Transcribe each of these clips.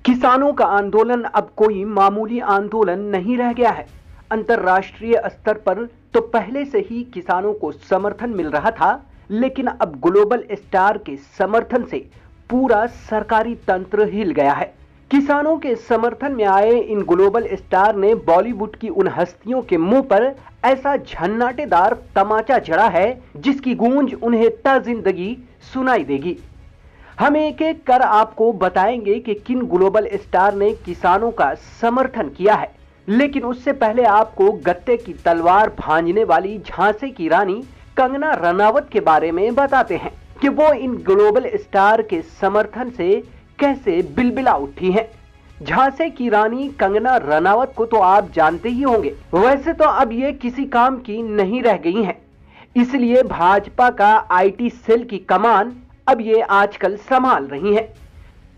किसानों का आंदोलन अब कोई मामूली आंदोलन नहीं रह गया है। अंतर्राष्ट्रीय स्तर पर तो पहले से ही किसानों को समर्थन मिल रहा था, लेकिन अब ग्लोबल स्टार के समर्थन से पूरा सरकारी तंत्र हिल गया है। किसानों के समर्थन में आए इन ग्लोबल स्टार ने बॉलीवुड की उन हस्तियों के मुंह पर ऐसा झन्नाटेदार तमाचा जड़ा है जिसकी गूंज उन्हें ता जिंदगी सुनाई देगी। हम एक एक कर आपको बताएंगे कि किन ग्लोबल स्टार ने किसानों का समर्थन किया है, लेकिन उससे पहले आपको गत्ते की तलवार भांजने वाली झांसी की रानी कंगना रनावत के बारे में बताते हैं कि वो इन ग्लोबल स्टार के समर्थन से कैसे बिलबिला उठी हैं। झांसी की रानी कंगना रनावत को तो आप जानते ही होंगे। वैसे तो अब ये किसी काम की नहीं रह गई हैं, इसलिए भाजपा का आईटी सेल की कमान अब ये आजकल संभाल रही हैं।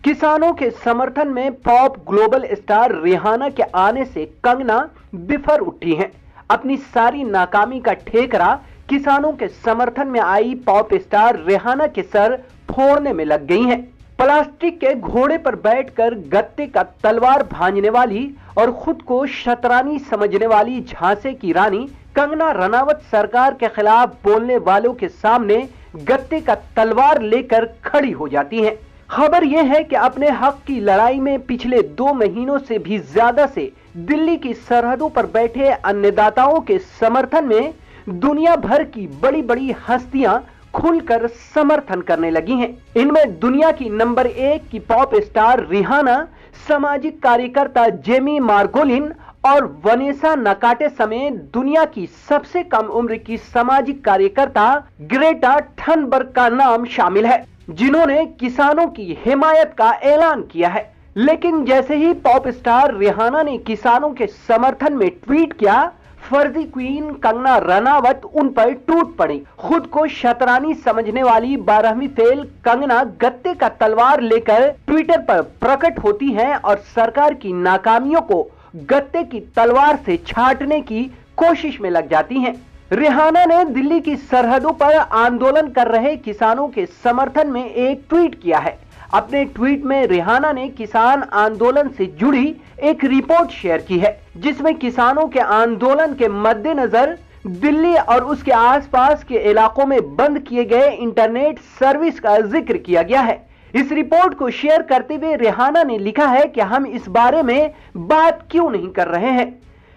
किसानों के समर्थन में पॉप ग्लोबल स्टार रिहाना के आने से कंगना बिफर उठी हैं। अपनी सारी नाकामी का ठेकरा किसानों के समर्थन में आई पॉप स्टार रिहाना के सर फोड़ने में लग गई हैं। प्लास्टिक के घोड़े पर बैठकर गत्ते का तलवार भांजने वाली और खुद को शतरानी समझने वाली झांसी की रानी कंगना रनावत सरकार के खिलाफ बोलने वालों के सामने गत्ते का तलवार लेकर खड़ी हो जाती हैं। खबर यह है कि अपने हक की लड़ाई में पिछले 2 महीनों से भी ज्यादा से दिल्ली की सरहदों पर बैठे अन्नदाताओं के समर्थन में दुनिया भर की बड़ी बड़ी हस्तियां खुलकर समर्थन करने लगी हैं। इनमें दुनिया की नंबर 1 की पॉप स्टार रिहाना, सामाजिक कार्यकर्ता जेमी मार्गोलिन और वनेसा नकाटे समेत दुनिया की सबसे कम उम्र की सामाजिक कार्यकर्ता ग्रेटा थनबर्ग का नाम शामिल है, जिन्होंने किसानों की हिमायत का ऐलान किया है। लेकिन जैसे ही पॉप स्टार रिहाना ने किसानों के समर्थन में ट्वीट किया, फर्जी क्वीन कंगना रनावत उन पर टूट पड़ी। खुद को शतरानी समझने वाली 12वीं फेल कंगना गत्ते का तलवार लेकर ट्विटर पर प्रकट होती हैं और सरकार की नाकामियों को गत्ते की तलवार से छांटने की कोशिश में लग जाती हैं। रिहाना ने दिल्ली की सरहदों पर आंदोलन कर रहे किसानों के समर्थन में एक ट्वीट किया है। अपने ट्वीट में रिहाना ने किसान आंदोलन से जुड़ी एक रिपोर्ट शेयर की है, जिसमें किसानों के आंदोलन के मद्देनजर दिल्ली और उसके आसपास के इलाकों में बंद किए गए इंटरनेट सर्विस का जिक्र किया गया है। इस रिपोर्ट को शेयर करते हुए रिहाना ने लिखा है कि हम इस बारे में बात क्यों नहीं कर रहे हैं,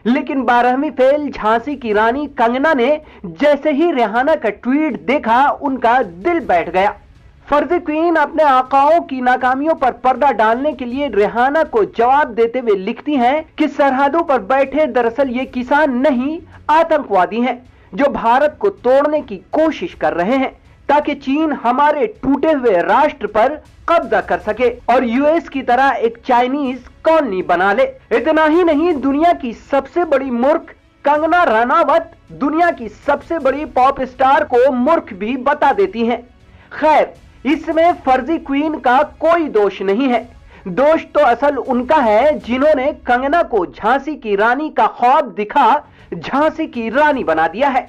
लेकिन 12वीं फेल झांसी की रानी कंगना ने जैसे ही रिहाना का ट्वीट देखा, उनका दिल बैठ गया। फर्जी क्वीन अपने आकाओं की नाकामियों पर पर्दा डालने के लिए रिहाना को जवाब देते हुए लिखती हैं कि सरहदों पर बैठे दरअसल ये किसान नहीं, आतंकवादी हैं, जो भारत को तोड़ने की कोशिश कर रहे हैं ताकि चीन हमारे टूटे हुए राष्ट्र पर कब्जा कर सके और यूएस की तरह एक चाइनीज कॉलोनी बना ले। इतना ही नहीं, दुनिया की सबसे बड़ी मूर्ख कंगना रनावत दुनिया की सबसे बड़ी पॉप स्टार को मूर्ख भी बता देती हैं। खैर, इसमें फर्जी क्वीन का कोई दोष नहीं है। दोष तो असल उनका है जिन्होंने कंगना को झांसी की रानी का ख्वाब दिखा झांसी की रानी बना दिया है।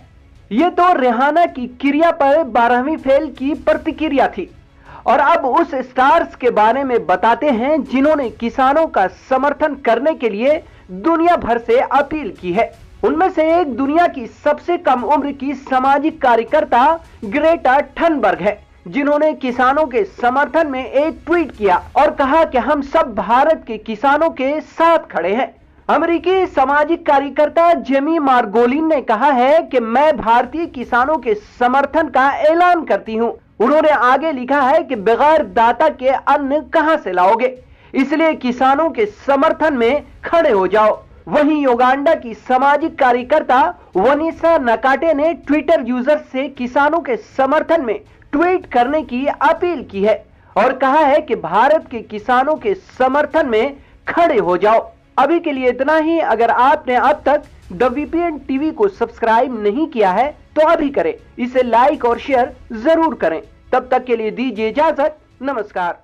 यह तो रिहाना की क्रिया पर 12वीं फेल की प्रतिक्रिया थी। और अब उस स्टार्स के बारे में बताते हैं जिन्होंने किसानों का समर्थन करने के लिए दुनिया भर से अपील की है। उनमें से एक दुनिया की सबसे कम उम्र की सामाजिक कार्यकर्ता ग्रेटा थनबर्ग है, जिन्होंने किसानों के समर्थन में एक ट्वीट किया और कहा कि हम सब भारत के किसानों के साथ खड़े हैं। अमेरिकी सामाजिक कार्यकर्ता जेमी मार्गोलिन ने कहा है कि मैं भारतीय किसानों के समर्थन का ऐलान करती हूं। उन्होंने आगे लिखा है कि बगैर दाता के अन्न कहां से लाओगे, इसलिए किसानों के समर्थन में खड़े हो जाओ। वहीं युगांडा की सामाजिक कार्यकर्ता वनीसा नकाटे ने ट्विटर यूजर से किसानों के समर्थन में ट्वीट करने की अपील की है और कहा है कि भारत के किसानों के समर्थन में खड़े हो जाओ। अभी के लिए इतना ही। अगर आपने अब तक द वीपीएन टीवी को सब्सक्राइब नहीं किया है तो अभी करें, इसे लाइक और शेयर जरूर करें। तब तक के लिए दीजिए इजाजत। नमस्कार।